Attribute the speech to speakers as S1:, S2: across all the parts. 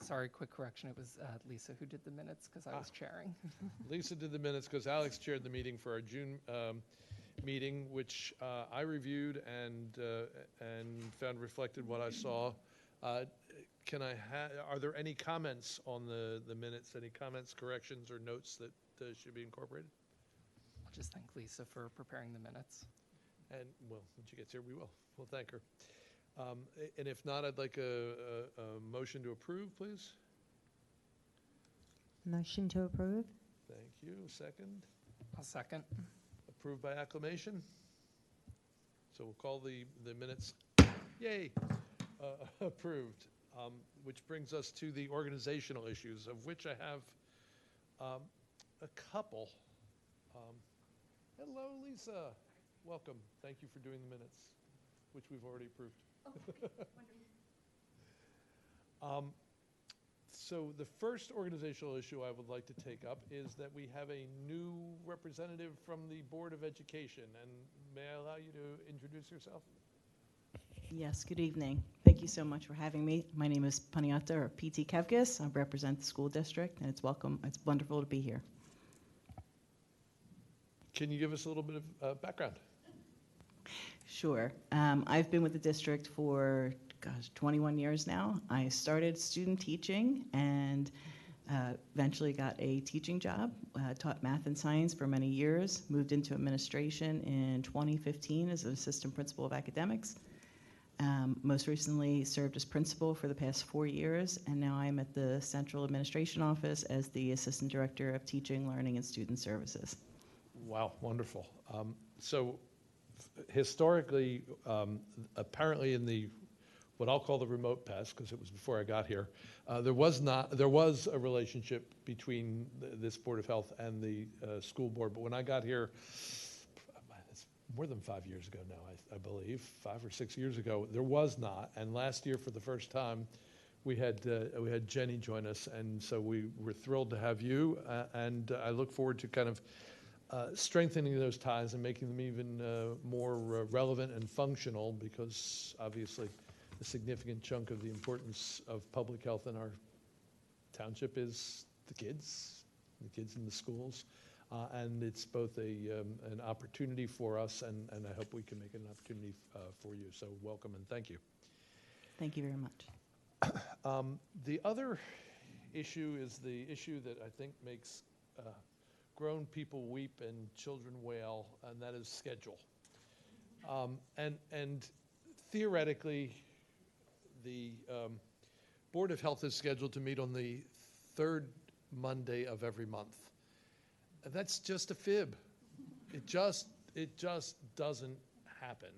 S1: Sorry, quick correction. It was Lisa who did the minutes because I was chairing.
S2: Lisa did the minutes because Alex chaired the meeting for our June meeting, which I reviewed and found reflected what I saw. Are there any comments on the minutes? Any comments, corrections, or notes that should be incorporated?
S1: I'll just thank Lisa for preparing the minutes.
S2: And, well, when she gets here, we will. We'll thank her. And if not, I'd like a motion to approve, please.
S3: Motion to approve?
S2: Thank you. Second.
S1: I'll second.
S2: Approved by acclamation. So we'll call the minutes, yay, approved, which brings us to the organizational issues, of which I have a couple. Hello, Lisa. Welcome. Thank you for doing the minutes, which we've already approved. So the first organizational issue I would like to take up is that we have a new representative from the Board of Education. And may I allow you to introduce yourself?
S4: Yes, good evening. Thank you so much for having me. My name is Paniata, or PT Kevkis. I represent the school district, and it's wonderful to be here.
S2: Can you give us a little bit of background?
S4: Sure. I've been with the district for, 21 years now. I started student teaching and eventually got a teaching job. Taught math and science for many years, moved into administration in 2015 as an assistant principal of academics. Most recently served as principal for the past 4 years, and now I'm at the Central Administration Office as the Assistant Director of Teaching, Learning, and Student Services.
S2: Wow, wonderful. So historically, apparently in the what I'll call the remote past, because it was before I got here, there was a relationship between this Board of Health and the school board. But when I got here, it's more than 5 years ago now, I believe, 5 or 6 years ago, there was not. And last year, for the first time, we had Jenny join us, and so we were thrilled to have you. And I look forward to kind of strengthening those ties and making them even more relevant and functional, because obviously a significant chunk of the importance of public health in our township is the kids in the schools. And it's both an opportunity for us, and I hope we can make it an opportunity for you. So welcome and thank you.
S4: Thank you very much.
S2: The other issue is the issue that I think makes grown people weep and children wail, and that is schedule. And theoretically, the Board of Health is scheduled to meet on the third Monday of every month. That's just a fib. It just doesn't happen.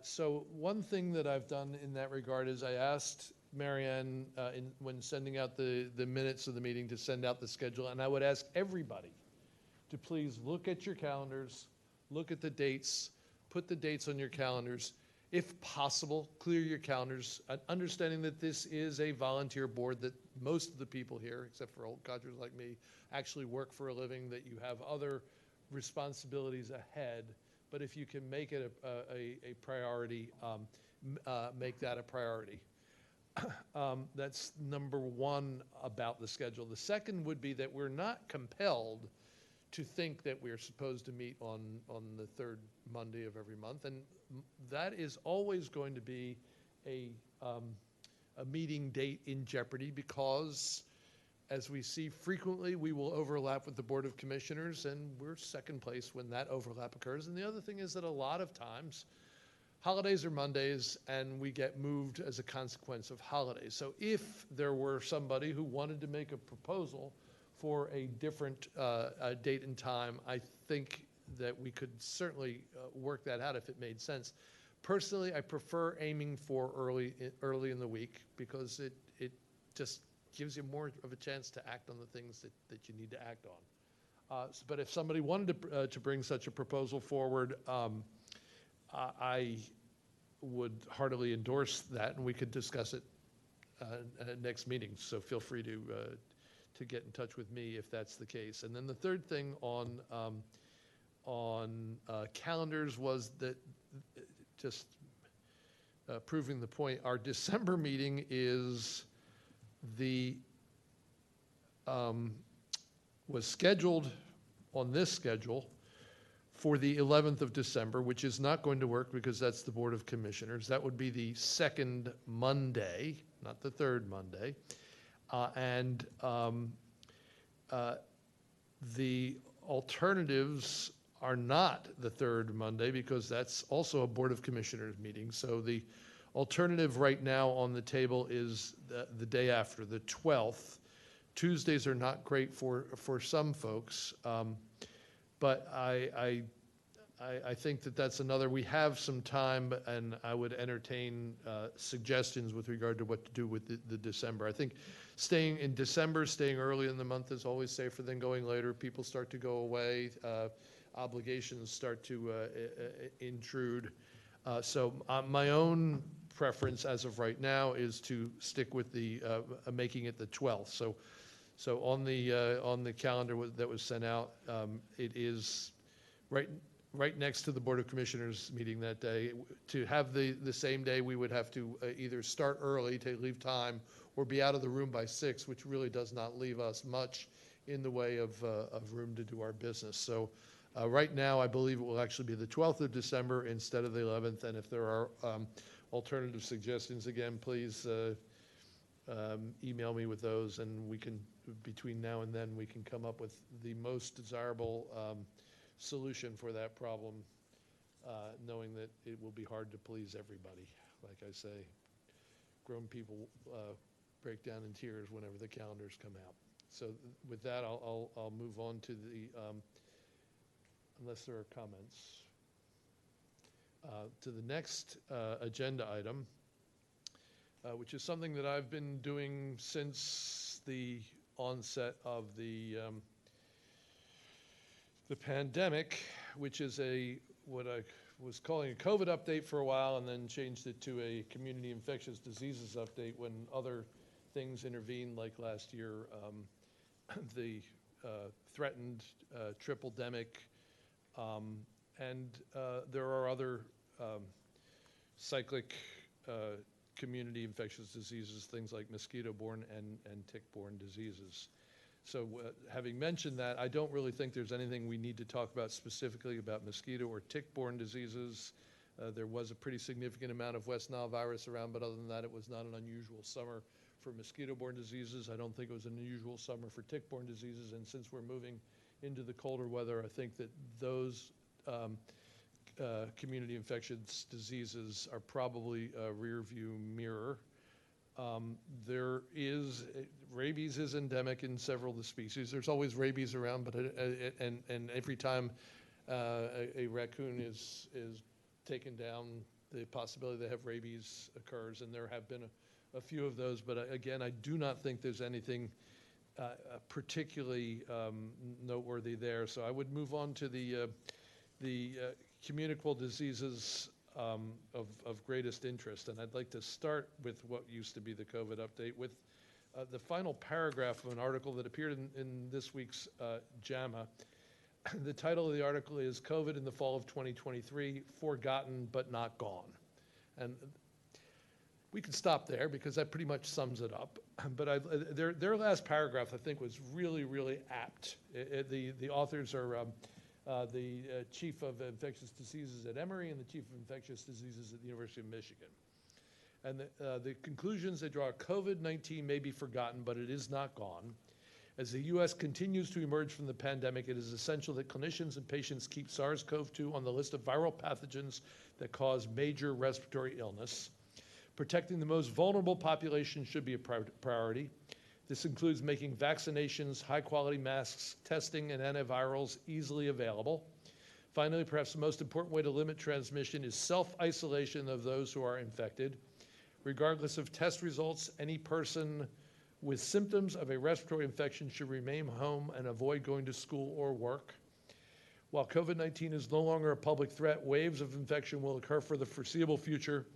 S2: So one thing that I've done in that regard is I asked Marianne, when sending out the minutes of the meeting, to send out the schedule, and I would ask everybody to please look at your calendars, look at the dates, put the dates on your calendars. If possible, clear your calendars, understanding that this is a volunteer board, that most of the people here, except for old codgers like me, actually work for a living, that you have other responsibilities ahead. But if you can make it a priority, make that a priority. That's number one about the schedule. The second would be that we're not compelled to think that we're supposed to meet on the third Monday of every month, and that is always going to be a meeting date in jeopardy, because as we see frequently, we will overlap with the Board of Commissioners, and we're second place when that overlap occurs. And the other thing is that a lot of times holidays are Mondays, and we get moved as a consequence of holidays. So if there were somebody who wanted to make a proposal for a different date and time, I think that we could certainly work that out if it made sense. Personally, I prefer aiming for early in the week, because it just gives you more of a chance to act on the things that you need to act on. But if somebody wanted to bring such a proposal forward, I would heartily endorse that, and we could discuss it at next meeting. So feel free to get in touch with me if that's the case. And then the third thing on calendars was that, just proving the point, our December meeting is the, was scheduled on this schedule for the 11th of December, which is not going to work because that's the Board of Commissioners. That would be the second Monday, not the third Monday. The alternatives are not the third Monday because that's also a Board of Commissioners meeting. So the alternative right now on the table is the day after, the 12th. Tuesdays are not great for some folks, but I think that that's another. We have some time, and I would entertain suggestions with regard to what to do with the December. I think staying in December, staying early in the month is always safer than going later. People start to go away. Obligations start to intrude. So my own preference as of right now is to stick with the making it the 12th. So on the calendar that was sent out, it is right next to the Board of Commissioners meeting that day. To have the same day, we would have to either start early to leave time or be out of the room by 6, which really does not leave us much in the way of room to do our business. So right now, I believe it will actually be the 12th of December instead of the 11th. And if there are alternative suggestions, again, please email me with those, and we can, between now and then, we can come up with the most desirable solution for that problem, knowing that it will be hard to please everybody. Like I say, grown people break down in tears whenever the calendars come out. So with that, I'll move on to the, unless there are comments, to the next agenda item, which is something that I've been doing since the onset of the pandemic, which is what I was calling a COVID update for a while, and then changed it to a community infectious diseases update when other things intervened, like last year, the threatened triple-demic, and there are other cyclic community infectious diseases, things like mosquito-borne and tick-borne diseases. So having mentioned that, I don't really think there's anything we need to talk about specifically about mosquito or tick-borne diseases. There was a pretty significant amount of West Nile virus around, but other than that, it was not an unusual summer for mosquito-borne diseases. I don't think it was an unusual summer for tick-borne diseases, and since we're moving into the colder weather, I think that those community infectious diseases are probably a rear view mirror. Rabies is endemic in several of the species. There's always rabies around, but and every time a raccoon is taken down, the possibility they have rabies occurs, and there have been a few of those. But again, I do not think there's anything particularly noteworthy there. So I would move on to the communicable diseases of greatest interest. And I'd like to start with what used to be the COVID update with the final paragraph of an article that appeared in this week's JAMA. The title of the article is COVID in the Fall of 2023, Forgotten but Not Gone. And we can stop there because that pretty much sums it up. But their last paragraph, I think, was really, really apt. The authors are the chief of infectious diseases at Emory and the chief of infectious diseases at the University of Michigan. And the conclusions they draw: COVID-19 may be forgotten, but it is not gone. As the U.S. continues to emerge from the pandemic, it is essential that clinicians and patients keep SARS-CoV-2 on the list of viral pathogens that cause major respiratory illness. Protecting the most vulnerable population should be a priority. This includes making vaccinations, high-quality masks, testing, and antivirals easily available. Finally, perhaps the most important way to limit transmission is self-isolation of those who are infected. Regardless of test results, any person with symptoms of a respiratory infection should remain home and avoid going to school or work. While COVID-19 is no longer a public threat, waves of infection will occur for the foreseeable future.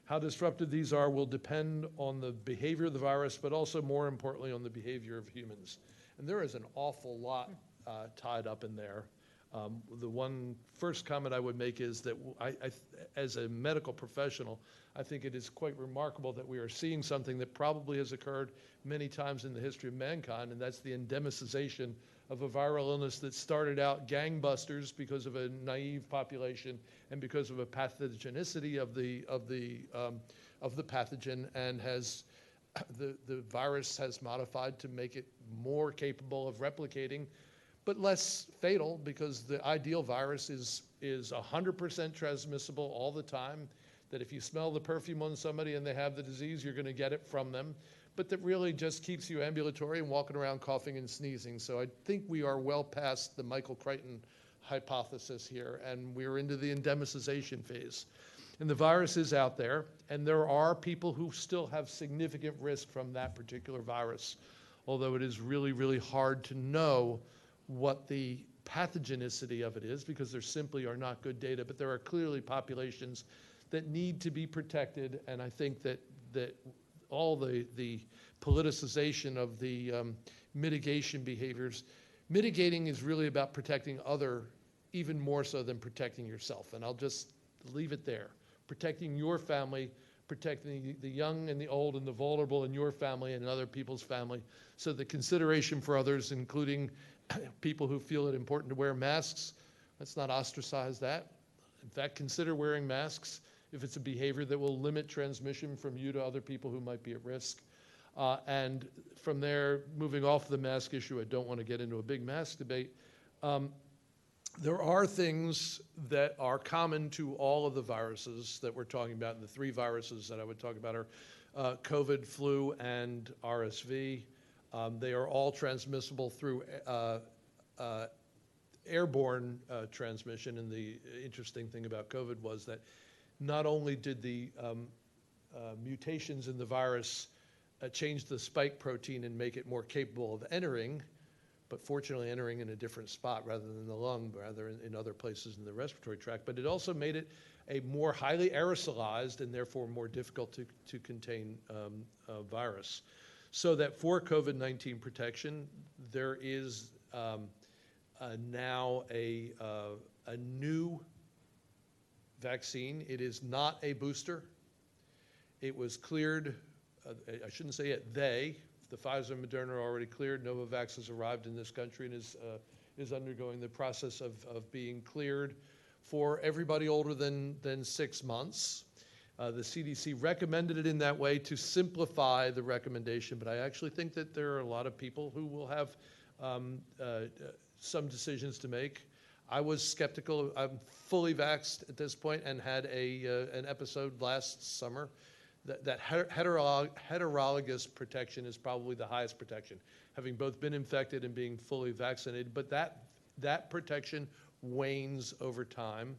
S2: How disruptive these are will depend on the behavior of the virus, but also more importantly on the behavior of humans. And there is an awful lot tied up in there. The one first comment I would make is that as a medical professional, I think it is quite remarkable that we are seeing something that probably has occurred many times in the history of mankind, and that's the endemicization of a viral illness that started out gangbusters because of a naive population and because of a pathogenicity of the pathogen, and has the virus has modified to make it more capable of replicating, but less fatal, because the ideal virus is 100% transmissible all the time, that if you smell the perfume on somebody and they have the disease, you're going to get it from them, but that really just keeps you ambulatory and walking around coughing and sneezing. So I think we are well past the Michael Crichton hypothesis here, and we're into the endemicization phase. And the virus is out there, and there are people who still have significant risk from that particular virus, although it is really, really hard to know what the pathogenicity of it is, because there simply are not good data. But there are clearly populations that need to be protected, and I think that all the politicization of the mitigation behaviors, mitigating is really about protecting other even more so than protecting yourself. And I'll just leave it there. Protecting your family, protecting the young and the old and the vulnerable in your family and in other people's family. So the consideration for others, including people who feel it important to wear masks, let's not ostracize that. In fact, consider wearing masks if it's a behavior that will limit transmission from you to other people who might be at risk. And from there, moving off the mask issue, I don't want to get into a big mask debate. There are things that are common to all of the viruses that we're talking about, and the three viruses that I would talk about are COVID, flu, and RSV. They are all transmissible through airborne transmission, and the interesting thing about COVID was that not only did the mutations in the virus change the spike protein and make it more capable of entering, but fortunately entering in a different spot rather than the lung, rather in other places in the respiratory tract, but it also made it a more highly aerosolized and therefore more difficult to contain virus. So that for COVID-19 protection, there is now a new vaccine. It is not a booster. It was cleared, I shouldn't say it, the Pfizer and Moderna are already cleared. Novavax has arrived in this country and is undergoing the process of being cleared for everybody older than 6 months. The CDC recommended it in that way to simplify the recommendation, but I actually think that there are a lot of people who will have some decisions to make. I was skeptical. I'm fully vaxxed at this point and had an episode last summer that heterologous protection is probably the highest protection, having both been infected and being fully vaccinated. But that protection wanes over time.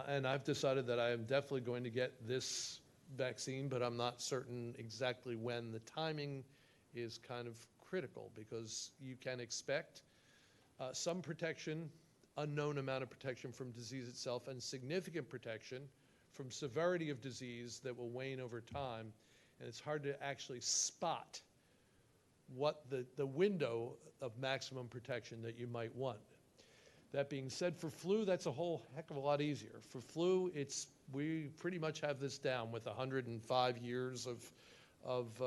S2: And I've decided that I am definitely going to get this vaccine, but I'm not certain exactly when. The timing is kind of critical because you can expect some protection, unknown amount of protection from disease itself, and significant protection from severity of disease that will wane over time. And it's hard to actually spot what the window of maximum protection that you might want. That being said, for flu, that's a whole heck of a lot easier. For flu, we pretty much have this down with 105 years of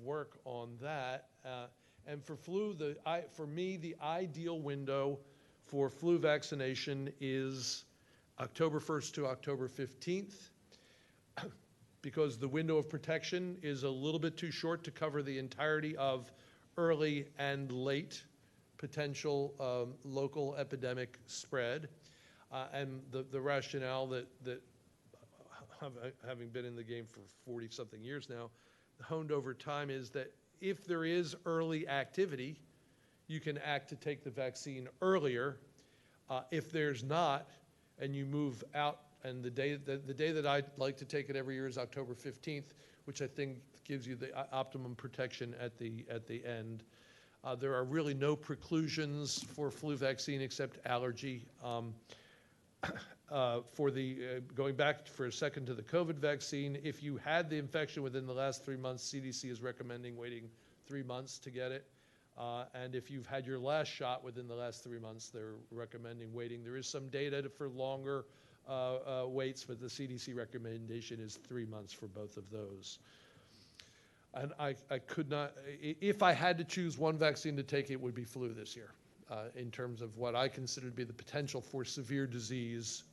S2: work on that. And for flu, for me, the ideal window for flu vaccination is October 1st to October 15th, because the window of protection is a little bit too short to cover the entirety of early and late potential local epidemic spread. And the rationale that having been in the game for 40-something years now, honed over time, is that if there is early activity, you can act to take the vaccine earlier. If there's not, and you move out, and the day that I like to take it every year is October 15th, which I think gives you the optimum protection at the end. There are really no preclusions for flu vaccine except allergy. Going back for a second to the COVID vaccine, if you had the infection within the last 3 months, CDC is recommending waiting 3 months to get it. And if you've had your last shot within the last 3 months, they're recommending waiting. There is some data for longer waits, but the CDC recommendation is 3 months for both of those. And I could not, if I had to choose one vaccine to take, it would be flu this year, in terms of what I consider to be the potential for severe disease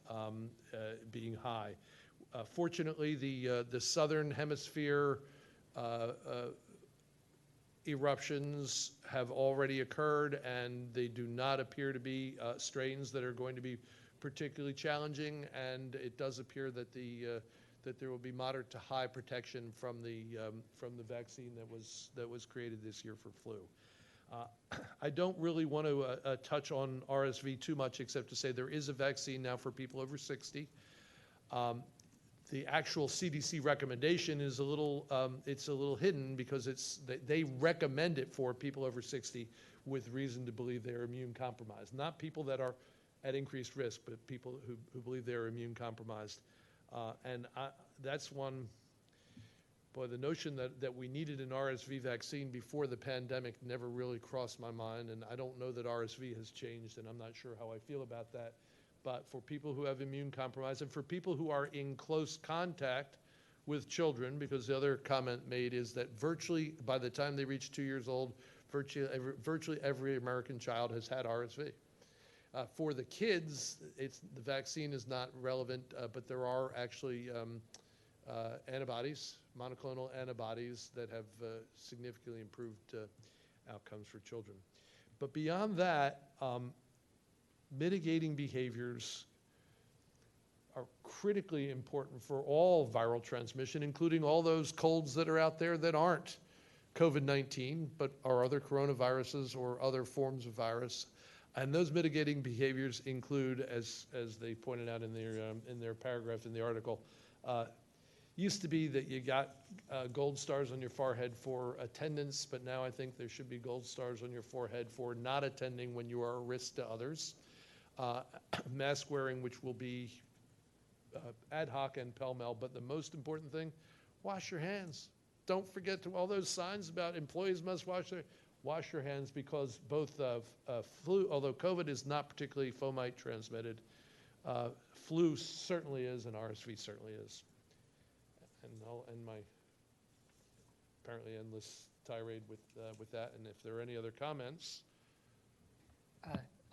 S2: being high. Fortunately, the southern hemisphere eruptions have already occurred, and they do not appear to be strains that are going to be particularly challenging, and it does appear that that there will be moderate to high protection from the vaccine that was created this year for flu. I don't really want to touch on RSV too much, except to say there is a vaccine now for people over 60. The actual CDC recommendation is it's a little hidden because they recommend it for people over 60 with reason to believe they're immune compromised. Not people that are at increased risk, but people who believe they're immune compromised. That's one, boy, the notion that we needed an RSV vaccine before the pandemic never really crossed my mind, and I don't know that RSV has changed, and I'm not sure how I feel about that. But for people who have immune compromise and for people who are in close contact with children, because the other comment made is that virtually by the time they reach 2 years old, virtually every American child has had RSV. For the kids, the vaccine is not relevant, but there are actually antibodies, monoclonal antibodies that have significantly improved outcomes for children. But beyond that, mitigating behaviors are critically important for all viral transmission, including all those colds that are out there that aren't COVID-19, but are other coronaviruses or other forms of virus. And those mitigating behaviors include, as they pointed out in their paragraph in the article, used to be that you got gold stars on your forehead for attendance, but now I think there should be gold stars on your forehead for not attending when you are a risk to others. Mask wearing, which will be ad hoc and pell-mell, but the most important thing, wash your hands. Don't forget to all those signs about employees must wash your hands, because both flu, although COVID is not particularly fomite transmitted, flu certainly is, and RSV certainly is. And I'll end my apparently endless tirade with that. And if there are any other comments.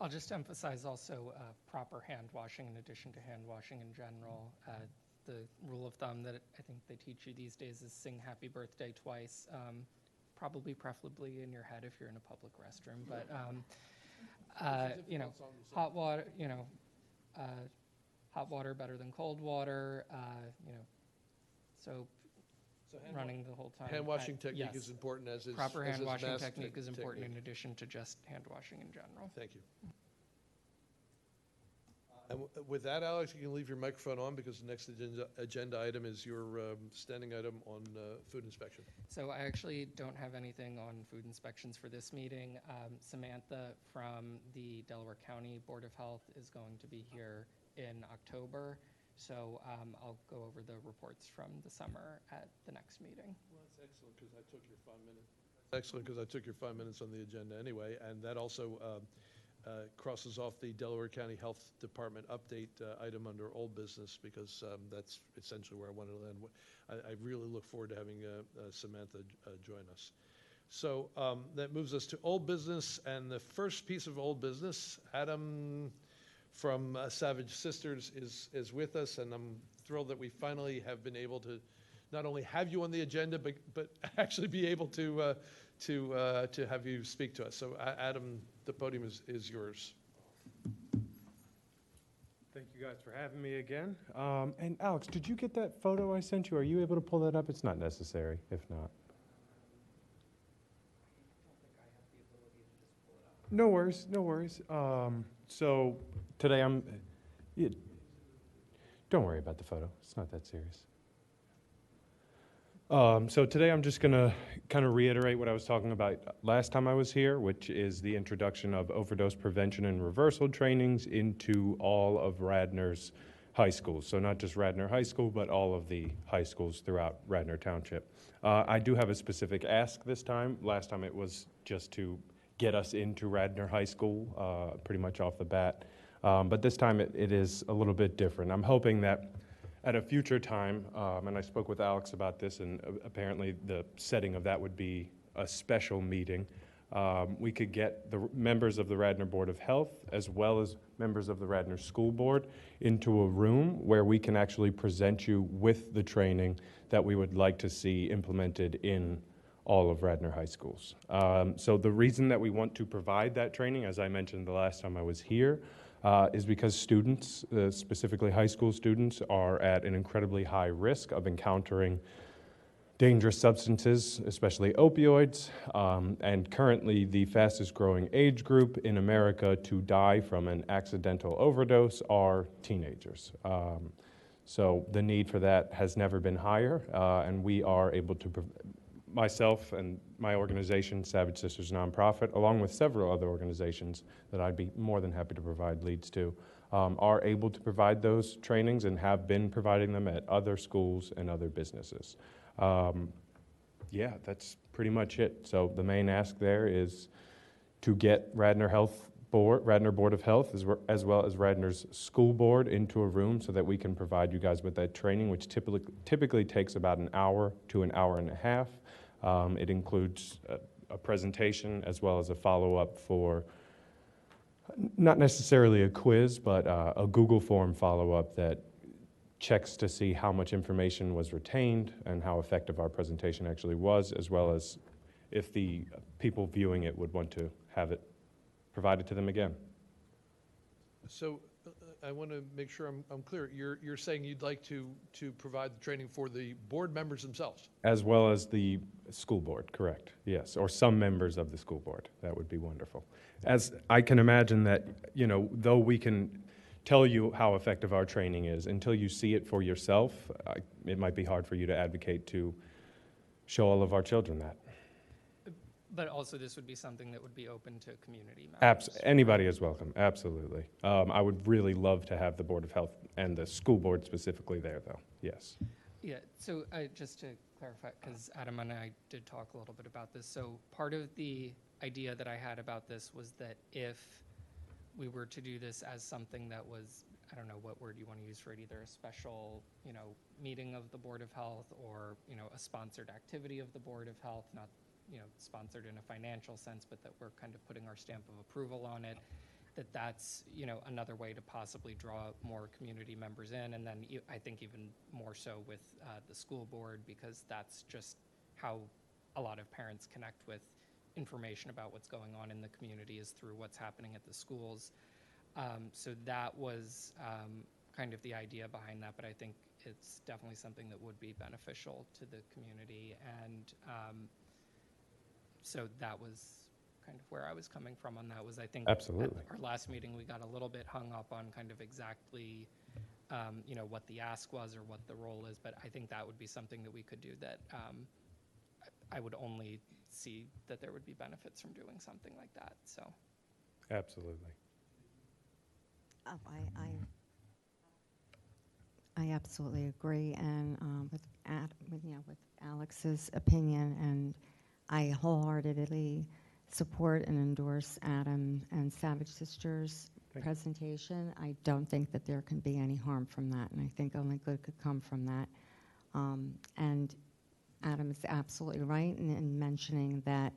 S1: I'll just emphasize also proper hand washing in addition to hand washing in general. The rule of thumb that I think they teach you these days is sing happy birthday twice. Probably preferably in your head if you're in a public restroom, but hot water, hot water better than cold water, soap running the whole time.
S2: Hand washing technique
S1: yes.
S2: is important, as is
S1: proper hand washing technique is
S2: technique.
S1: important in addition to just hand washing in general.
S2: Thank you. And with that, Alex, you can leave your microphone on, because the next agenda item is your standing item on food inspection.
S1: So I actually don't have anything on food inspections for this meeting. Samantha from the Delaware County Board of Health is going to be here in October. So I'll go over the reports from the summer at the next meeting.
S2: Well, that's excellent, because I took your 5 minutes. Excellent, because I took your 5 minutes on the agenda anyway, and that also crosses off the Delaware County Health Department update item under old business, because that's essentially where I wanted to land. I really look forward to having Samantha join us. So that moves us to old business, and the first piece of old business, Adam from Savage Sisters is with us, and I'm thrilled that we finally have been able to not only have you on the agenda, but actually be able to have you speak to us. So Adam, the podium is yours.
S3: Thank you guys for having me again. And Alex, did you get that photo I sent you? Are you able to pull that up? It's not necessary, if not. No worries, no worries. So today don't worry about the photo. It's not that serious. So today I'm just going to kind of reiterate what I was talking about last time I was here, which is the introduction of overdose prevention and reversal trainings into all of Radnor's high schools. So not just Radnor High School, but all of the high schools throughout Radnor Township. I do have a specific ask this time. Last time it was just to get us into Radnor High School pretty much off the bat. But this time it is a little bit different. I'm hoping that at a future time, and I spoke with Alex about this, and apparently the setting of that would be a special meeting. We could get the members of the Radnor Board of Health as well as members of the Radnor School Board into a room where we can actually present you with the training that we would like to see implemented in all of Radnor High Schools. So the reason that we want to provide that training, as I mentioned the last time I was here, is because students, specifically high school students, are at an incredibly high risk of encountering dangerous substances, especially opioids, and currently the fastest growing age group in America to die from an accidental overdose are teenagers. So the need for that has never been higher, and we are able to, myself and my organization, Savage Sisters Nonprofit, along with several other organizations that I'd be more than happy to provide leads to, are able to provide those trainings and have been providing them at other schools and other businesses. Yeah, that's pretty much it. So the main ask there is to get Radnor Board of Health, as well as Radnor's School Board into a room so that we can provide you guys with that training, which typically takes about an hour to an hour and a half. It includes a presentation as well as a follow-up for not necessarily a quiz, but a Google form follow-up that checks to see how much information was retained and how effective our presentation actually was, as well as if the people viewing it would want to have it provided to them again.
S2: So I want to make sure I'm clear. You're saying you'd like to provide the training for the board members themselves?
S3: As well as the school board, correct, yes, or some members of the school board. That would be wonderful. As I can imagine that, you know, though we can tell you how effective our training is, until you see it for yourself, it might be hard for you to advocate to show all of our children that.
S1: But also this would be something that would be open to community members.
S3: Anybody is welcome, absolutely. I would really love to have the Board of Health and the school board specifically there, though, yes.
S1: Yeah, so just to clarify, because Adam and I did talk a little bit about this. So part of the idea that I had about this was that if we were to do this as something that was, I don't know what word you want to use for it, either a special, you know, meeting of the Board of Health or, you know, a sponsored activity of the Board of Health, not, you know, sponsored in a financial sense, but that we're kind of putting our stamp of approval on it, that's, you know, another way to possibly draw more community members in. And then I think even more so with the school board, because that's just how a lot of parents connect with information about what's going on in the community is through what's happening at the schools. So that was kind of the idea behind that, but I think it's definitely something that would be beneficial to the community. And so that was kind of where I was coming from on that. Was I think
S3: Absolutely.
S1: At our last meeting we got a little bit hung up on kind of exactly you know, what the ask was or what the role is, but I think that would be something that we could do that I would only see that there would be benefits from doing something like that. So
S3: Absolutely.
S5: Oh, I absolutely agree, and with Alex's opinion, and I wholeheartedly support and endorse Adam and Savage Sisters' presentation. I don't think that there can be any harm from that, and I think only good could come from that. And Adam is absolutely right in mentioning that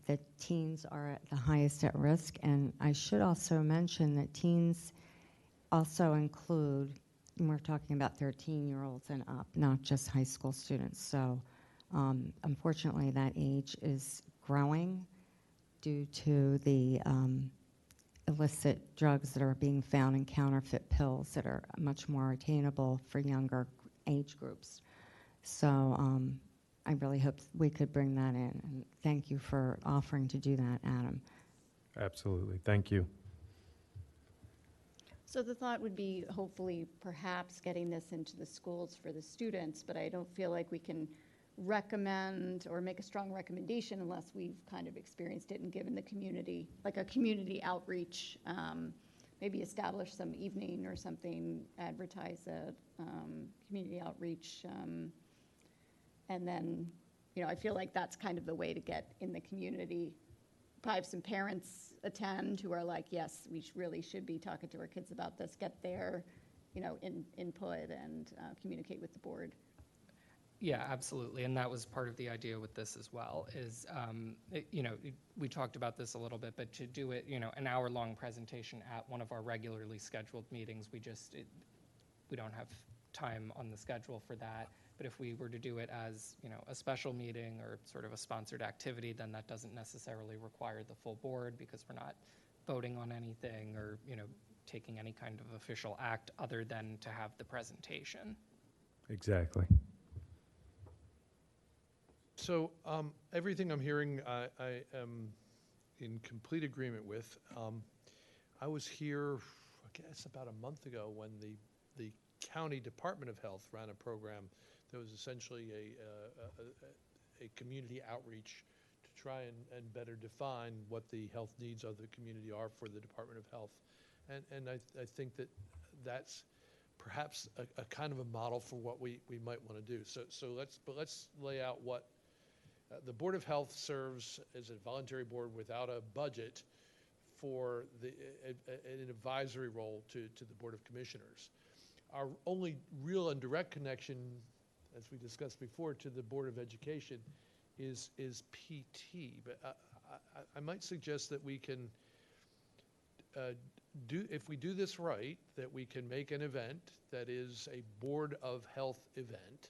S5: the teens are at the highest at risk, and I should also mention that teens also include, we're talking about 13-year-olds and up, not just high school students. So unfortunately, that age is growing due to the illicit drugs that are being found in counterfeit pills that are much more attainable for younger age groups. So I really hope we could bring that in, and thank you for offering to do that, Adam.
S3: Absolutely, thank you.
S6: So the thought would be hopefully perhaps getting this into the schools for the students, but I don't feel like we can recommend or make a strong recommendation unless we've kind of experienced it and given the community, like a community outreach, maybe establish some evening or something, advertise a community outreach, and then, you know, I feel like that's kind of the way to get in the community probably have some parents attend who are like, yes, we really should be talking to our kids about this, get their, input and communicate with the board.
S1: Yeah, absolutely. And that was part of the idea with this as well, is, we talked about this a little bit, but to do it, an hour-long presentation at one of our regularly scheduled meetings, we don't have time on the schedule for that. But if we were to do it as, a special meeting or sort of a sponsored activity, then that doesn't necessarily require the full board, because we're not voting on anything or, taking any kind of official act other than to have the presentation.
S3: Exactly.
S2: So everything I'm hearing, I am in complete agreement with. I was here, I guess, about a month ago when the County Department of Health ran a program that was essentially a community outreach to try and better define what the health needs of the community are for the Department of Health. And I think that that's perhaps a kind of a model for what we might want to do. So let's lay out what the Board of Health serves as a voluntary board without a budget for an advisory role to the Board of Commissioners. Our only real and direct connection, as we discussed before, to the Board of Education is PT. But I might suggest that we can if we do this right, that we can make an event that is a Board of Health event,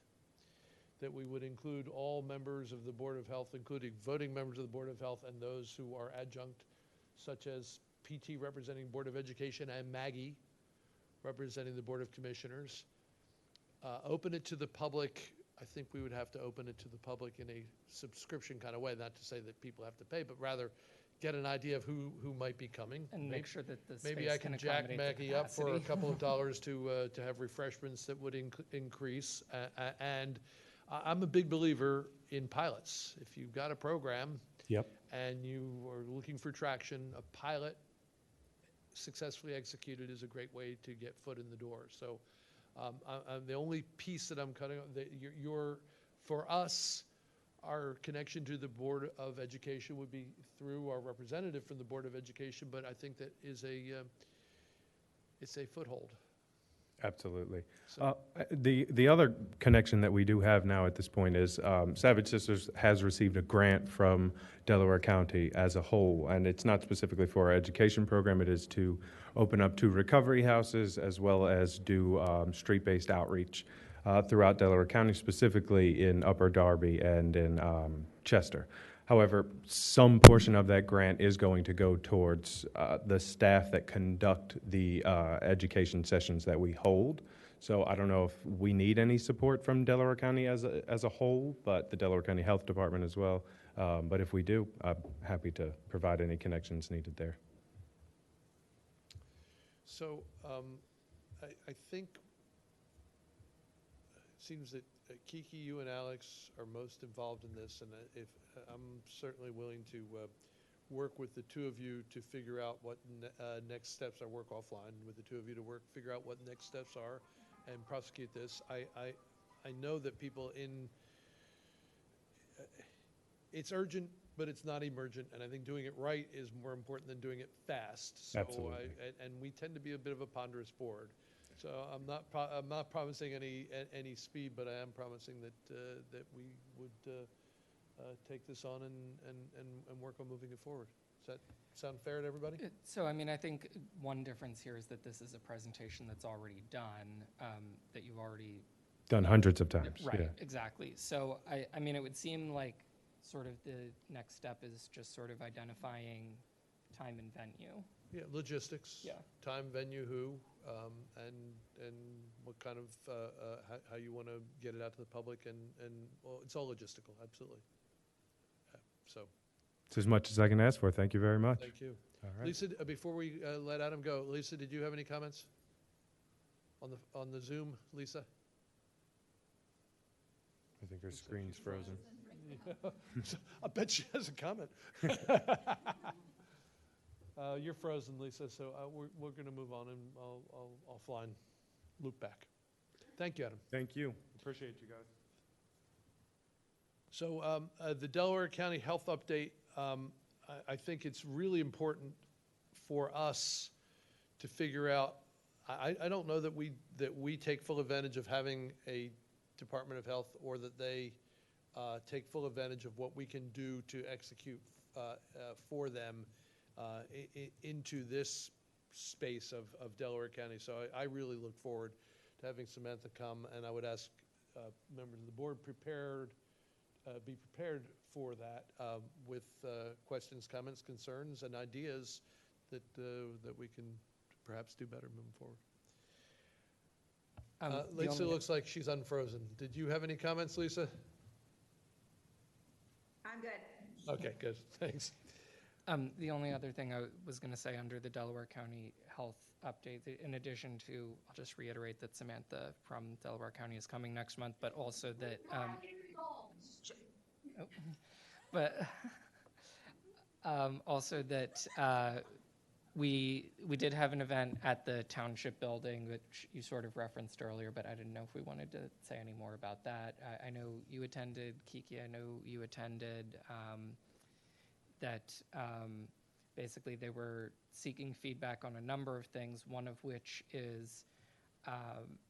S2: that we would include all members of the Board of Health, including voting members of the Board of Health and those who are adjunct, such as PT representing Board of Education and Maggie representing the Board of Commissioners. Open it to the public. I think we would have to open it to the public in a subscription kind of way, not to say that people have to pay, but rather get an idea of who might be coming.
S1: And make sure that the
S2: Maybe
S1: space
S2: I
S1: can
S2: can jack
S1: accommodate the
S2: Maggie up for a
S1: capacity.
S2: couple of dollars to have refreshments that would increase. And I'm a big believer in pilots. If you've got a program
S3: Yep.
S2: and you are looking for traction, a pilot successfully executed is a great way to get foot in the door. So I'm the only piece that I'm cutting, for us, our connection to the Board of Education would be through our representative from the Board of Education, but I think that is it's a foothold.
S3: Absolutely.
S2: So-
S3: The other connection that we do have now at this point is Savage Sisters has received a grant from Delaware County as a whole, and it's not specifically for our education program. It is to open up 2 recovery houses as well as do street-based outreach throughout Delaware County, specifically in Upper Darby and in Chester. However, some portion of that grant is going to go towards the staff that conduct the education sessions that we hold. So I don't know if we need any support from Delaware County as a whole, but the Delaware County Health Department as well. But if we do, I'm happy to provide any connections needed there.
S2: So I think it seems that Kiki, you and Alex are most involved in this, and if I'm certainly willing to work with the two of you to figure out what next steps are. Work offline with the two of you to figure out what next steps are, and prosecute this. I know that people it's urgent, but it's not emergent, and I think doing it right is more important than doing it fast. So
S3: Absolutely.
S2: and we tend to be a bit of a ponderous board. So I'm not promising any speed, but I am promising that we would take this on and work on moving it forward. Does that sound fair to everybody?
S1: So, I mean, I think one difference here is that this is a presentation that's already done, that you've already.
S3: Done hundreds of times.
S1: Right,
S3: Yeah.
S1: exactly. So, I mean, it would seem like sort of the next step is just sort of identifying time and venue.
S2: Yeah, logistics.
S1: Yeah.
S2: Time, venue, who, and what kind of, how you want to get it out to the public, and well, it's all logistical, absolutely. Yeah, so,
S3: It's as much as I can ask for. Thank you very much.
S2: thank you.
S3: All right.
S2: Lisa, before we let Adam go, Lisa, did you have any comments on the Zoom, Lisa?
S3: I think her screen's frozen.
S2: I bet she has a comment. You're frozen, Lisa, so we're going to move on, and I'll offline loop back. Thank you, Adam.
S3: Thank you. Appreciate you guys.
S2: So the Delaware County Health Update, I think it's really important for us to figure out, I don't know that we take full advantage of having a Department of Health, or that they take full advantage of what we can do to execute for them into this space of Delaware County. So I really look forward to having Samantha come, and I would ask members of the board be prepared for that with questions, comments, concerns, and ideas that we can perhaps do better moving forward. Lisa looks like she's unfrozen. Did you have any comments, Lisa?
S7: I'm good.
S2: Okay, good, thanks.
S1: The only other thing I was going to say under the Delaware County Health update, in addition to, I'll just reiterate that Samantha from Delaware County is coming next month, but also that, also that we did have an event at the Township building, which you sort of referenced earlier, but I didn't know if we wanted to say any more about that. I know you attended, Kiki, I know you attended. That basically they were seeking feedback on a number of things, one of which is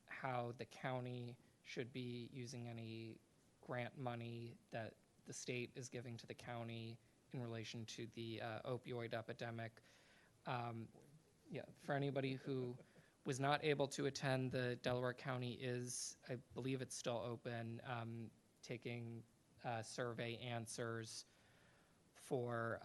S1: how the county should be using any grant money that the state is giving to the county in relation to the opioid epidemic. For anybody who was not able to attend, the Delaware County is, I believe it's still open, taking survey answers for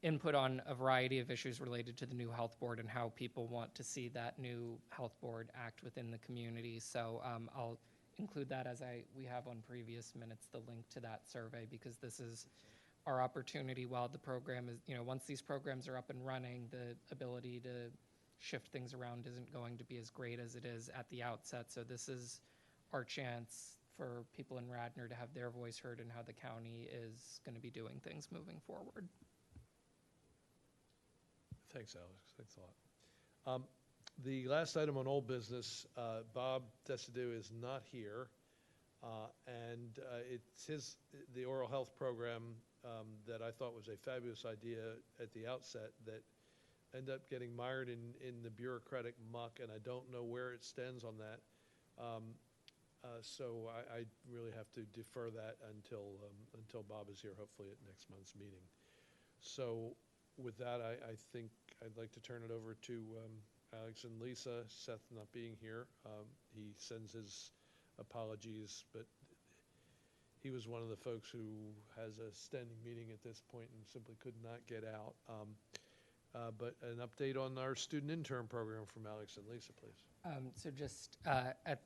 S1: input on a variety of issues related to the new health board and how people want to see that new health board act within the community. So I'll include that, as we have on previous minutes, the link to that survey, because this is our opportunity while the program is, once these programs are up and running, the ability to shift things around isn't going to be as great as it is at the outset. So this is our chance for people in Radnor to have their voice heard in how the county is going to be doing things moving forward.
S2: Thanks, Alex. Thanks a lot. The last item on old business, Bob Desidue is not here, and it's the oral health program that I thought was a fabulous idea at the outset that ended up getting mired in the bureaucratic muck, and I don't know where it stands on that. So I really have to defer that until Bob is here, hopefully at next month's meeting. So with that, I think I'd like to turn it over to Alex and Lisa. Seth not being here, he sends his apologies, but he was one of the folks who has a standing meeting at this point and simply could not get out. But an update on our student intern program from Alex and Lisa, please.
S1: So just at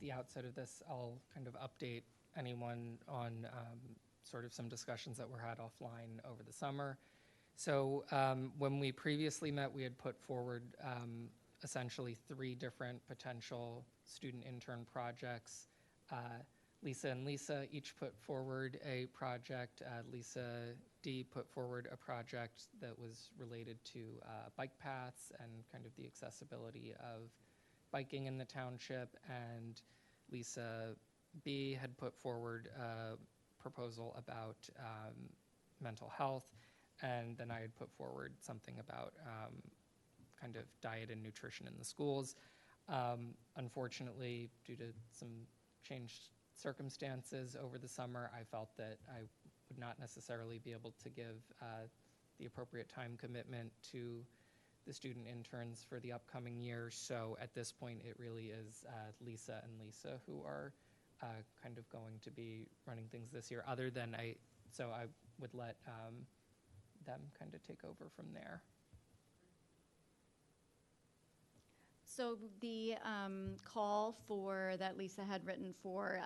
S1: the outset of this, I'll kind of update anyone on sort of some discussions that were had offline over the summer. So when we previously met, we had put forward essentially 3 different potential student intern projects. Lisa and Lisa each put forward a project. Lisa D put forward a project that was related to bike paths and kind of the accessibility of biking in the township, and Lisa B had put forward a proposal about mental health, and then I had put forward something about kind of diet and nutrition in the schools. Unfortunately, due to some changed circumstances over the summer, I felt that I would not necessarily be able to give the appropriate time commitment to the student interns for the upcoming year. So at this point, it really is Lisa and Lisa who are kind of going to be running things this year, other than I would let them kind of take over from there.
S6: So the call that Lisa had written for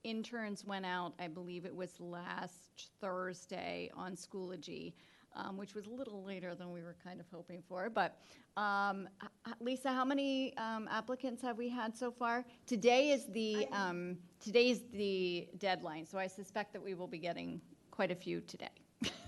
S6: interns went out, I believe it was last Thursday on Schoology, which was a little later than we were kind of hoping for. But Lisa, how many applicants have we had so far? Today is the deadline, so I suspect that we will be getting quite a few today.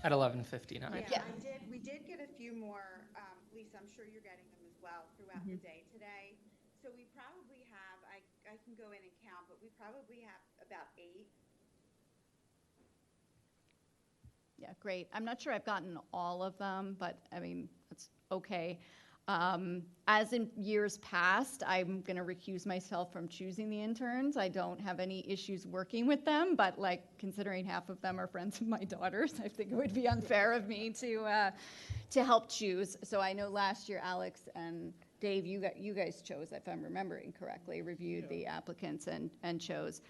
S1: At 11:59.
S6: Yeah.
S7: We did get a few more, Lisa, I'm sure you're getting them as well throughout the day today. So we probably have, I can go in and count, but we probably have about 8.
S6: Yeah, great. I'm not sure I've gotten all of them, but I mean, that's okay. As in years past, I'm going to recuse myself from choosing the interns. I don't have any issues working with them, but like considering half of them are friends of my daughters, I think it would be unfair of me to help choose. So I know last year Alex and Dave, you guys chose, if I'm remembering correctly, reviewed the applicants and chose.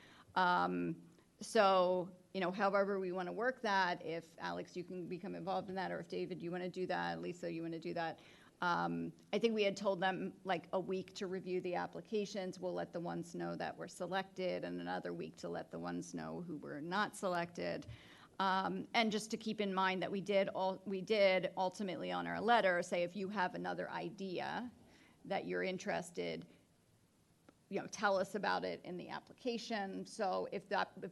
S6: So, you know, however we want to work that, if Alex, you can become involved in that, or if David, you want to do that, Lisa, you want to do that. I think we had told them like a week to review the applications. We'll let the ones know that were selected, and another week to let the ones know who were not selected. And just to keep in mind that we did ultimately on our letter say, if you have another idea that you're interested, you know, tell us about it in the application. So if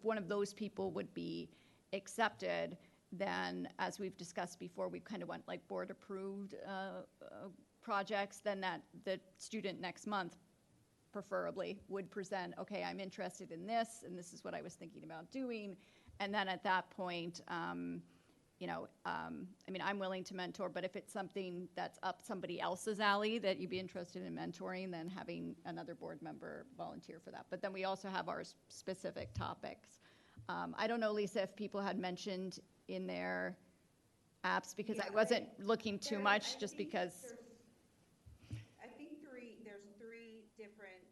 S6: one of those people would be accepted, then as we've discussed before, we kind of went like board approved projects, then that the student next month preferably would present, okay, I'm interested in this, and this is what I was thinking about doing. And then at that point, you know, I mean, I'm willing to mentor, but if it's something that's up somebody else's alley that you'd be interested in mentoring, then having another board member volunteer for that. But then we also have our specific topics. I don't know, Lisa, if people had mentioned in their apps, because I wasn't looking too much, just because.
S7: I think there's three different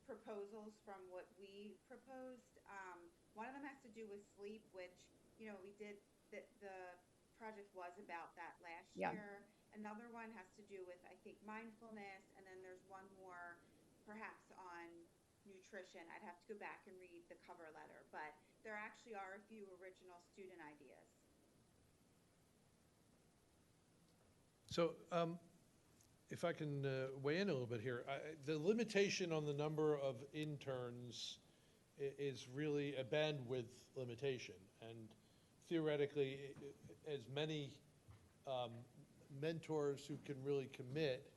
S7: proposals from what we proposed. One of them has to do with sleep, which, you know, we did, the project was about that last year. Another one has to do with, I think, mindfulness, and then there's one more perhaps on nutrition. I'd have to go back and read the cover letter, but there actually are a few original student ideas.
S2: So if I can weigh in a little bit here, the limitation on the number of interns is really a bandwidth limitation. And theoretically, as many mentors who can really commit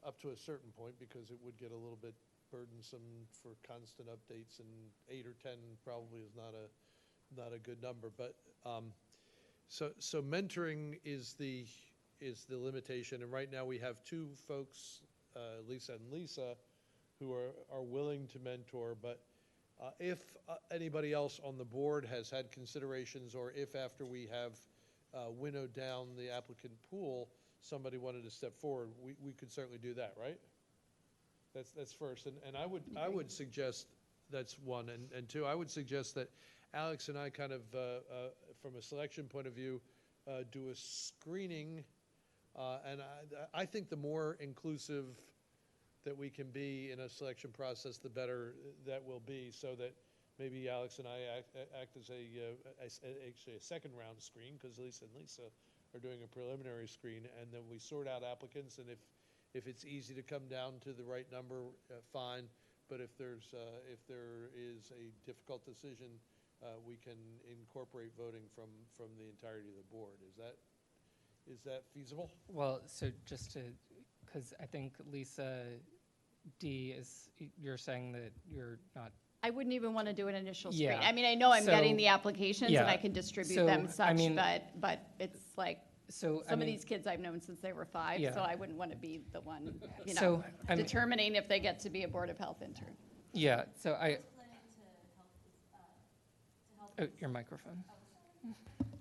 S2: up to a certain point, because it would get a little bit burdensome for constant updates, and 8 or 10 probably is not a good number. But so mentoring is the limitation, and right now we have two folks, Lisa and Lisa, who are willing to mentor. But if anybody else on the board has had considerations, or if after we have winnowed down the applicant pool, somebody wanted to step forward, we could certainly do that, right? That's first, and I would suggest that's one, and two, I would suggest that Alex and I kind of, from a selection point of view, do a screening, and I think the more inclusive that we can be in a selection process, the better that will be, so that maybe Alex and I act as actually a second round screen, because Lisa and Lisa are doing a preliminary screen, and then we sort out applicants, and if it's easy to come down to the right number, fine. But if there is a difficult decision, we can incorporate voting from the entirety of the board. Is that feasible?
S1: Well, so just to, because I think Lisa D you're saying that you're not.
S6: I wouldn't even want to do an initial screen.
S1: Yeah.
S6: I mean, I know I'm getting the applications and I can distribute them
S1: I
S6: such,
S1: mean,
S6: but it's like,
S1: so
S6: some of these kids I've known since they were 5,
S1: Yeah.
S6: so I wouldn't want to be the one, you know,
S1: So, I mean-
S6: determining if they get to be a Board of Health intern.
S1: Yeah, so oh, your microphone.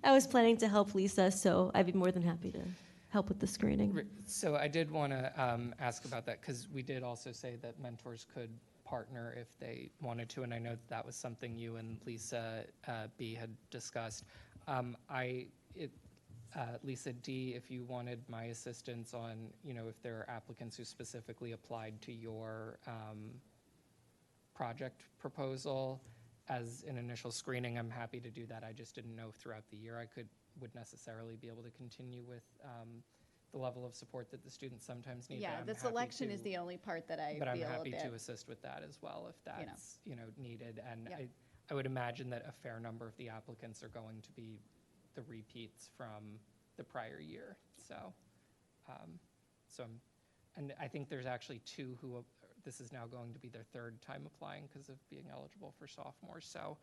S8: I was planning to help Lisa, so I'd be more than happy to help with the screening.
S1: So I did want to ask about that, because we did also say that mentors could partner if they wanted to, and I know that was something you and Lisa B had discussed. Lisa D, if you wanted my assistance on, you know, if there are applicants who specifically applied to your project proposal as an initial screening, I'm happy to do that. I just didn't know if throughout the year I would necessarily be able to continue with the level of support that the students sometimes need.
S6: Yeah,
S1: but
S6: the
S1: I'm happy
S6: selection is
S1: to-
S6: the only part that I
S1: But I'm
S6: feel a
S1: happy
S6: bit.
S1: to assist with that as well, if that's, you know, needed. And
S6: Yeah.
S1: I would imagine that a fair number of the applicants are going to be the repeats from the prior year. So, and I think there's actually 2 who, this is now going to be their 3rd time applying because of being eligible for sophomores. So,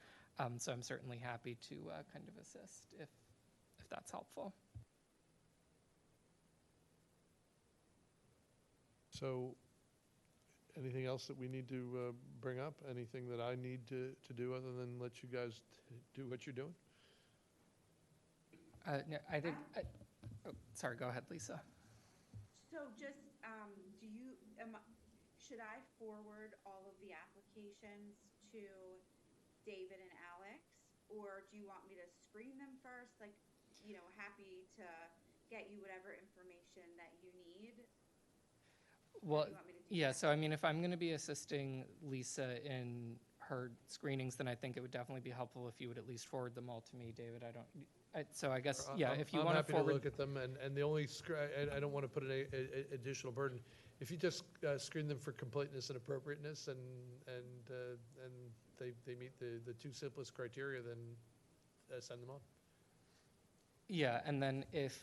S1: so I'm certainly happy to kind of assist if that's helpful.
S2: So, anything else that we need to bring up? Anything that I need to do other than let you guys do what you're doing?
S1: No, I think, sorry, go ahead, Lisa.
S7: So just, should I forward all of the applications to David and Alex? Or do you want me to screen them first? Like, happy to get you whatever information that you need.
S1: Well,
S7: How do you want me to do
S1: yeah,
S7: that?
S1: so I mean, if I'm going to be assisting Lisa in her screenings, then I think it would definitely be helpful if you would at least forward them all to me, David. So I guess, yeah, if you want to
S2: I'm happy to
S1: forward.
S2: look at them, and the only, I don't want to put an additional burden. If you just screen them for completeness and appropriateness, and they meet the two simplest criteria, then send them on.
S1: Yeah, and then if,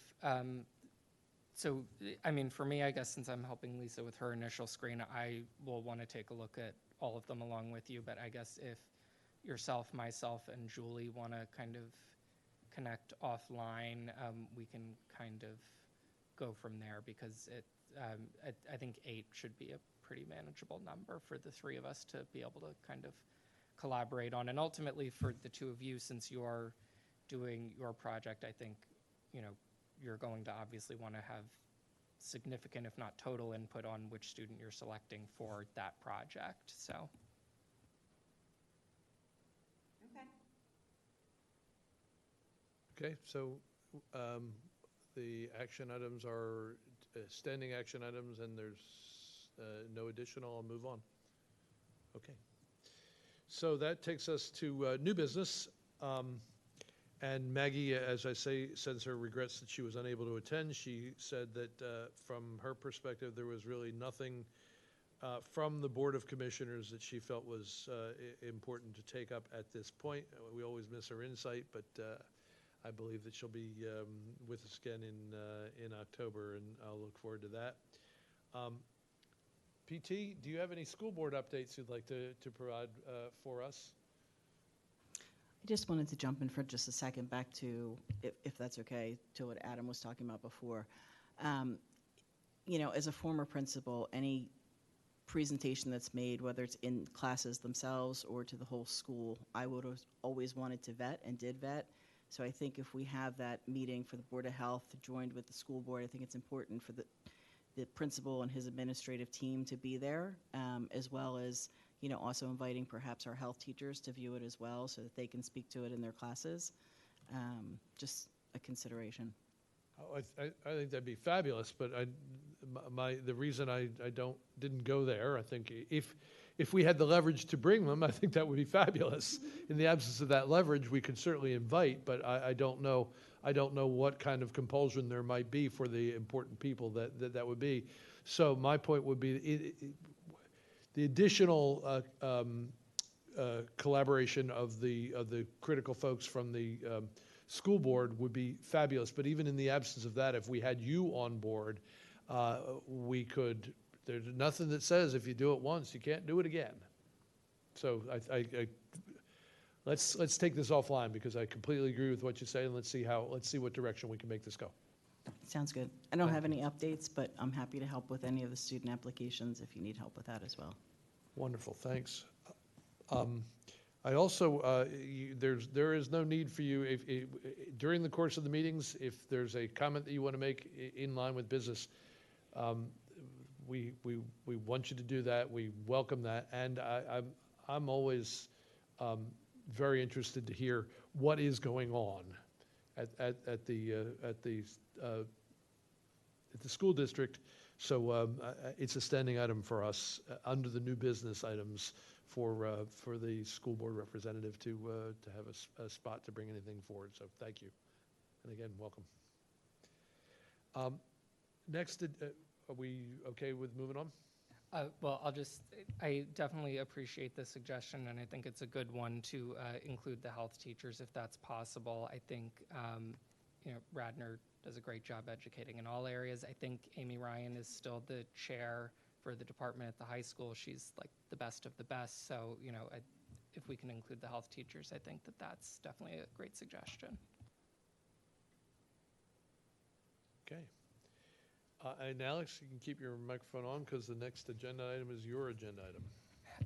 S1: so, I mean, for me, I guess since I'm helping Lisa with her initial screen, I will want to take a look at all of them along with you, but I guess if yourself, myself, and Julie want to kind of connect offline, we can kind of go from there, because I think 8 should be a pretty manageable number for the 3 of us to be able to kind of collaborate on. And ultimately, for the 2 of you, since you're doing your project, I think, you're going to obviously want to have significant, if not total, input on which student you're selecting for that project, so.
S7: Okay.
S2: Okay, so the action items are standing action items, and there's no additional. I'll move on. Okay. So that takes us to new business. And Maggie, as I say, sends her regrets that she was unable to attend. She said that from her perspective, there was really nothing from the Board of Commissioners that she felt was important to take up at this point. We always miss her insight, but I believe that she'll be with us again in October, and I'll look forward to that. PT, do you have any school board updates you'd like to provide for us?
S4: I just wanted to jump in for just a second back to, if that's okay, to what Adam was talking about before. As a former principal, any presentation that's made, whether it's in classes themselves or to the whole school, I would have always wanted to vet and did vet. So I think if we have that meeting for the Board of Health joined with the school board, I think it's important for the principal and his administrative team to be there, as well as also inviting perhaps our health teachers to view it as well, so that they can speak to it in their classes. Just a consideration.
S2: Oh, I think that'd be fabulous, but the reason I didn't go there, I think if we had the leverage to bring them, I think that would be fabulous. In the absence of that leverage, we could certainly invite, but I don't know what kind of compulsion there might be for the important people that would be. So my point would be the additional collaboration of the critical folks from the school board would be fabulous. But even in the absence of that, if we had you on board, we could. There's nothing that says if you do it once, you can't do it again. So let's take this offline, because I completely agree with what you say, and let's see what direction we can make this go.
S4: Sounds good. I don't have any updates, but I'm happy to help with any of the student applications if you need help with that as well.
S2: Wonderful, thanks. I also, there is no need for you, if during the course of the meetings, if there's a comment that you want to make in line with business, we want you to do that. We welcome that, and I'm always very interested to hear what is going on at the school district. So it's a standing item for us under the new business items for the school board representative to have a spot to bring anything forward. So thank you, and again, welcome. Next, are we okay with moving on?
S1: Well, I definitely appreciate the suggestion, and I think it's a good one to include the health teachers if that's possible. I think, Radnor does a great job educating in all areas. I think Amy Ryan is still the chair for the department at the high school. She's like the best of the best. So, if we can include the health teachers, I think that's definitely a great suggestion.
S2: Okay. And Alex, you can keep your microphone on because the next agenda item is your agenda item.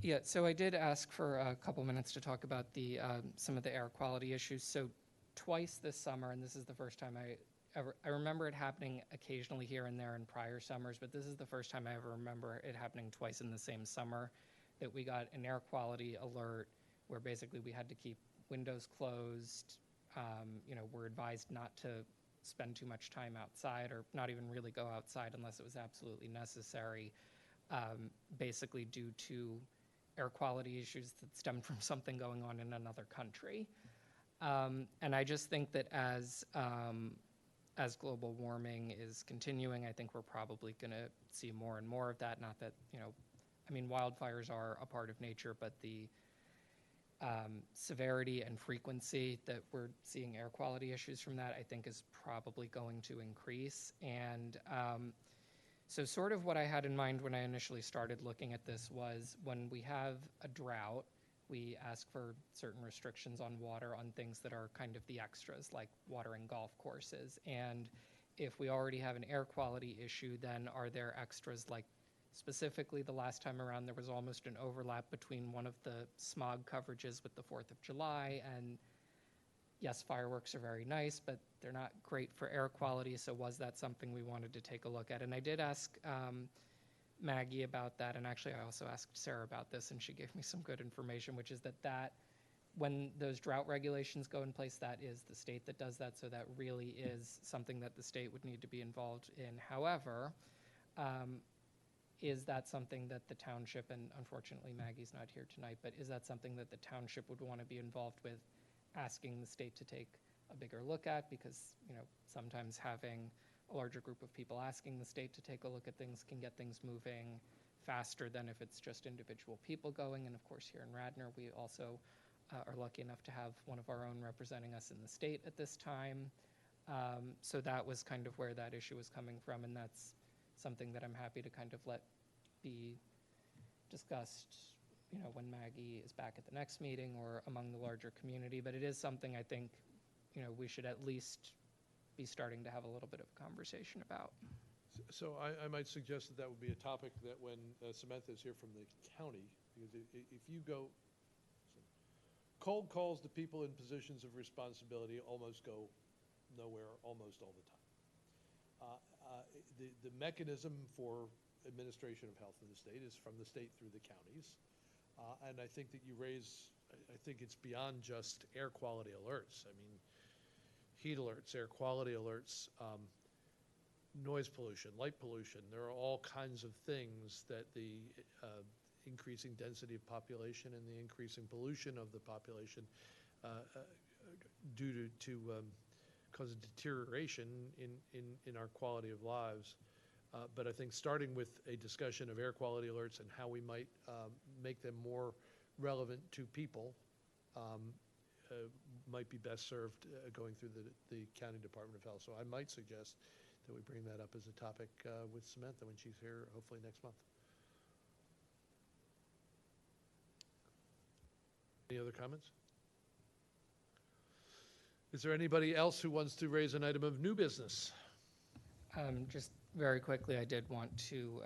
S1: Yeah, so I did ask for a couple minutes to talk about the some of the air quality issues. So twice this summer, and this is the first time I remember it happening occasionally here and there in prior summers, but this is the first time I ever remember it happening twice in the same summer, that we got an air quality alert where basically we had to keep windows closed. We're advised not to spend too much time outside or not even really go outside unless it was absolutely necessary, basically due to air quality issues that stemmed from something going on in another country. And I just think that as global warming is continuing, I think we're probably going to see more and more of that. Not that, wildfires are a part of nature, but the severity and frequency that we're seeing air quality issues from that, I think, is probably going to increase. And so sort of what I had in mind when I initially started looking at this was when we have a drought, we ask for certain restrictions on water on things that are kind of the extras, like watering golf courses. And if we already have an air quality issue, then are there extras like specifically the last time around there was almost an overlap between one of the smog coverages with the 4th of July, and yes, fireworks are very nice, but they're not great for air quality, so was that something we wanted to take a look at? And I did ask Maggie about that, and actually I also asked Sarah about this, and she gave me some good information, which is that when those drought regulations go in place, that is the state that does that, so that really is something that the state would need to be involved in. However, is that something that the township, and unfortunately Maggie's not here tonight, but is that something that the township would want to be involved with, asking the state to take a bigger look at? Because, sometimes having a larger group of people asking the state to take a look at things can get things moving faster than if it's just individual people going. And of course, here in Radnor, we also are lucky enough to have one of our own representing us in the state at this time. So that was kind of where that issue was coming from, and that's something that I'm happy to kind of let be discussed, when Maggie is back at the next meeting or among the larger community. But it is something I think, we should at least be starting to have a little bit of a conversation about.
S2: So I might suggest that would be a topic that when Samantha is here from the county, because if you go, cold calls to people in positions of responsibility almost go nowhere almost all the time. The mechanism for administration of health in the state is from the state through the counties. And I think that you raise, I think it's beyond just air quality alerts. I mean, heat alerts, air quality alerts, noise pollution, light pollution. There are all kinds of things that the increasing density of population and the increasing pollution of the population due to cause a deterioration in our quality of lives. But I think starting with a discussion of air quality alerts and how we might make them more relevant to people might be best served going through the County Department of Health. So I might suggest that we bring that up as a topic with Samantha when she's here, hopefully next month. Any other comments? Is there anybody else who wants to raise an item of new business?
S1: Just very quickly, I did want to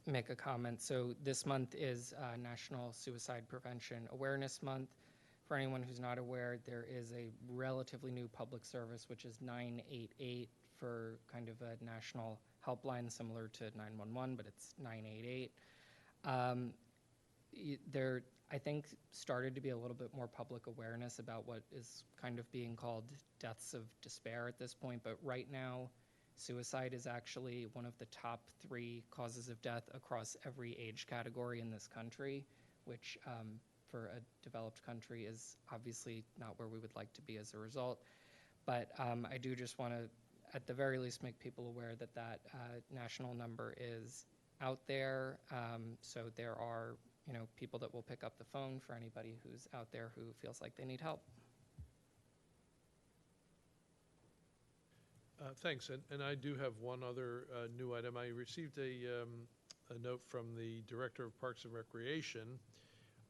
S1: make a comment. So this month is National Suicide Prevention Awareness Month. For anyone who's not aware, there is a relatively new public service, which is 988, for kind of a national helpline similar to 911, but it's 988. There, I think, started to be a little bit more public awareness about what is kind of being called deaths of despair at this point, but right now, suicide is actually one of the top 3 causes of death across every age category in this country, which for a developed country is obviously not where we would like to be as a result. But I do just want to, at the very least, make people aware that that national number is out there. So there are, people that will pick up the phone for anybody who's out there who feels like they need help.
S2: Thanks, and I do have one other new item. I received a note from the Director of Parks and Recreation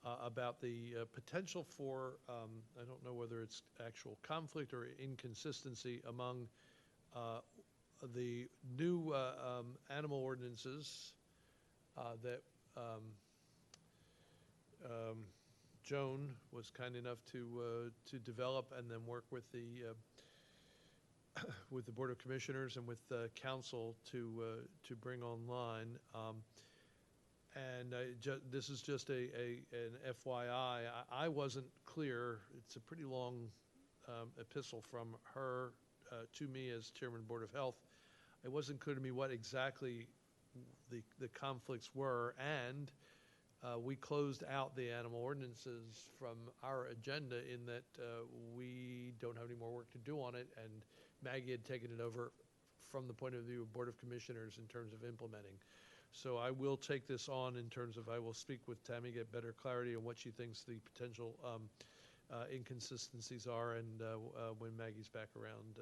S2: about the potential for, I don't know whether it's actual conflict or inconsistency among the new animal ordinances that Joan was kind enough to develop and then work with the Board of Commissioners and with Council to bring online. And this is just an FYI. I wasn't clear. It's a pretty long epistle from her to me as Chairman of the Board of Health. It wasn't clear to me what exactly the conflicts were, and we closed out the animal ordinances from our agenda in that we don't have any more work to do on it, and Maggie had taken it over from the point of view of Board of Commissioners in terms of implementing. So I will take this on in terms of, I will speak with Tammy, get better clarity on what she thinks the potential inconsistencies are, and when Maggie's back around,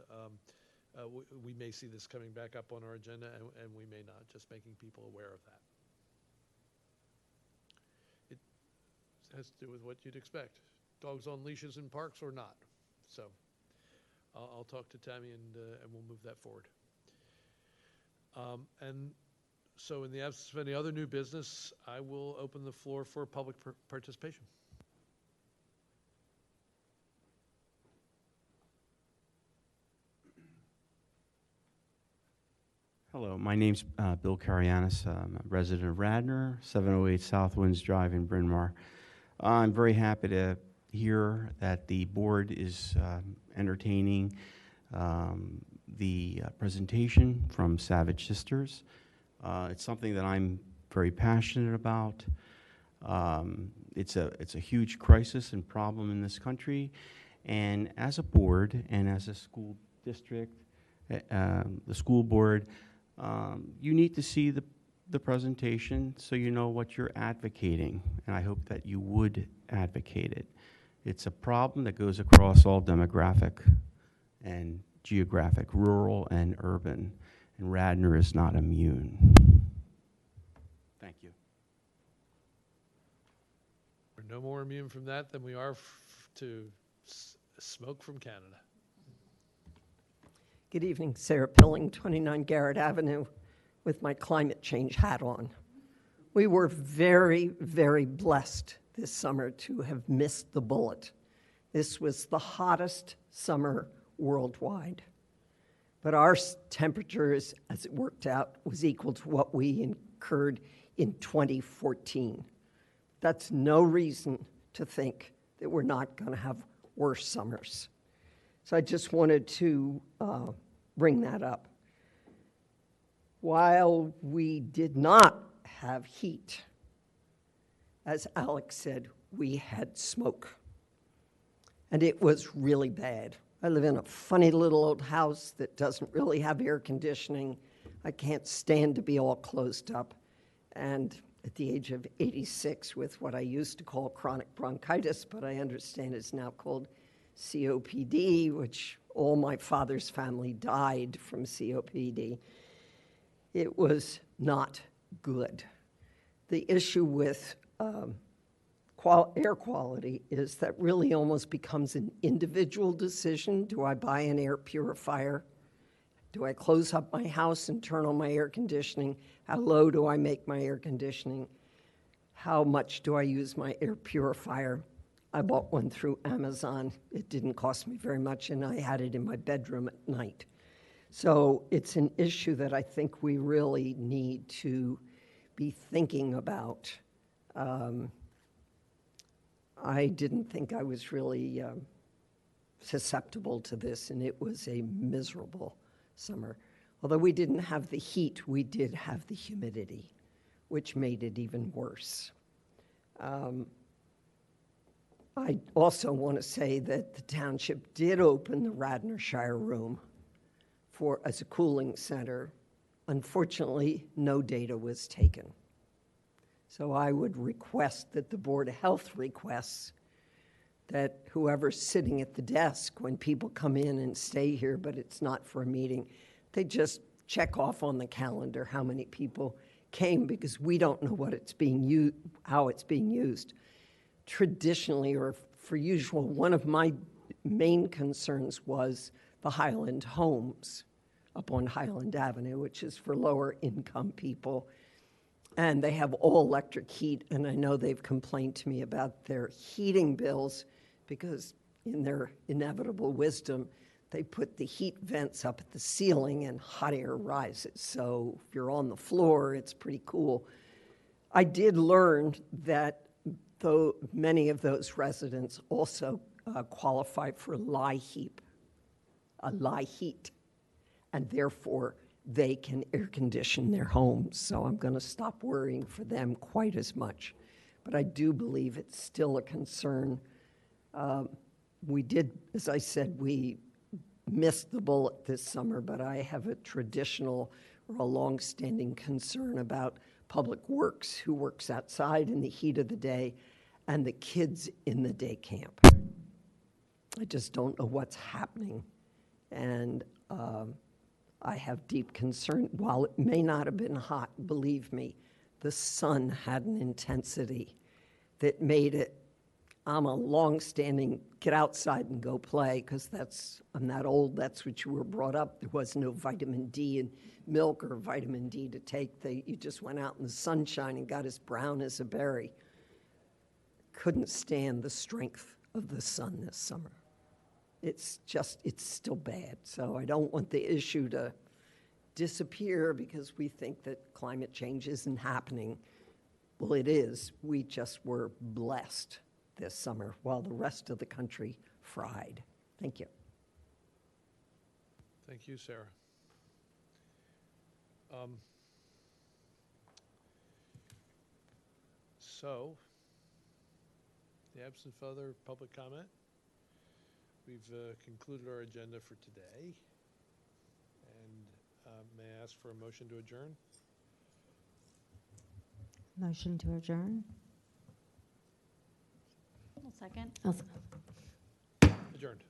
S2: we may see this coming back up on our agenda, and we may not, just making people aware of that. It has to do with what you'd expect. Dogs on leashes in parks or not. So I'll talk to Tammy, and we'll move that forward. And so in the absence of any other new business, I will open the floor for public participation.
S9: Hello, my name's Bill Carianis. I'm a resident of Radnor, 708 South Winds Drive in Bryn Mawr. I'm very happy to hear that the board is entertaining the presentation from Savage Sisters. It's something that I'm very passionate about. It's a huge crisis and problem in this country, and as a board and as a school district, the school board, you need to see the presentation so you know what you're advocating, and I hope that you would advocate it. It's a problem that goes across all demographic and geographic, rural and urban, and Radnor is not immune. Thank you.
S2: We're no more immune from that than we are to smoke from Canada.
S10: Good evening, Sarah Pilling, 29 Garrett Avenue, with my climate change hat on. We were very, very blessed this summer to have missed the bullet. This was the hottest summer worldwide. But our temperatures, as it worked out, was equal to what we incurred in 2014. That's no reason to think that we're not going to have worse summers. So I just wanted to bring that up. While we did not have heat, as Alex said, we had smoke. And it was really bad. I live in a funny little old house that doesn't really have air conditioning. I can't stand to be all closed up. And at the age of 86, with what I used to call chronic bronchitis, but I understand it's now called COPD, which all my father's family died from COPD. It was not good. The issue with air quality is that really almost becomes an individual decision. Do I buy an air purifier? Do I close up my house and turn on my air conditioning? How low do I make my air conditioning? How much do I use my air purifier? I bought one through Amazon. It didn't cost me very much, and I had it in my bedroom at night. So it's an issue that I think we really need to be thinking about. I didn't think I was really susceptible to this, and it was a miserable summer. Although we didn't have the heat, we did have the humidity, which made it even worse. I also want to say that the township did open the Radnorshire room as a cooling center. Unfortunately, no data was taken. So I would request that the Board of Health requests that whoever's sitting at the desk when people come in and stay here, but it's not for a meeting, they just check off on the calendar how many people came, because we don't know what it's being used, how it's being used. Traditionally, or for usual, one of my main concerns was the Highland homes up on Highland Avenue, which is for lower income people. And they have all electric heat, and I know they've complained to me about their heating bills because in their inevitable wisdom, they put the heat vents up at the ceiling and hot air rises. So if you're on the floor, it's pretty cool. I did learn that though many of those residents also qualify for LIHEAP, LIHEAT, and therefore they can air condition their homes. So I'm going to stop worrying for them quite as much. But I do believe it's still a concern. We did, as I said, we missed the bullet this summer, but I have a traditional or a longstanding concern about Public Works, who works outside in the heat of the day, and the kids in the day camp. I just don't know what's happening. And I have deep concern. While it may not have been hot, believe me, the sun had an intensity that made it, I'm a long-standing, get outside and go play, because I'm that old, that's what you were brought up. There was no vitamin D in milk or vitamin D to take. You just went out in the sunshine and got as brown as a berry. Couldn't stand the strength of the sun this summer. It's still bad. So I don't want the issue to disappear because we think that climate change isn't happening. Well, it is. We just were blessed this summer while the rest of the country fried. Thank you.
S2: Thank you, Sarah. So, in the absence of other public comment, we've concluded our agenda for today. And may I ask for a motion to adjourn?
S5: Motion to adjourn?
S6: Second.
S8: Also.
S2: Adjourned.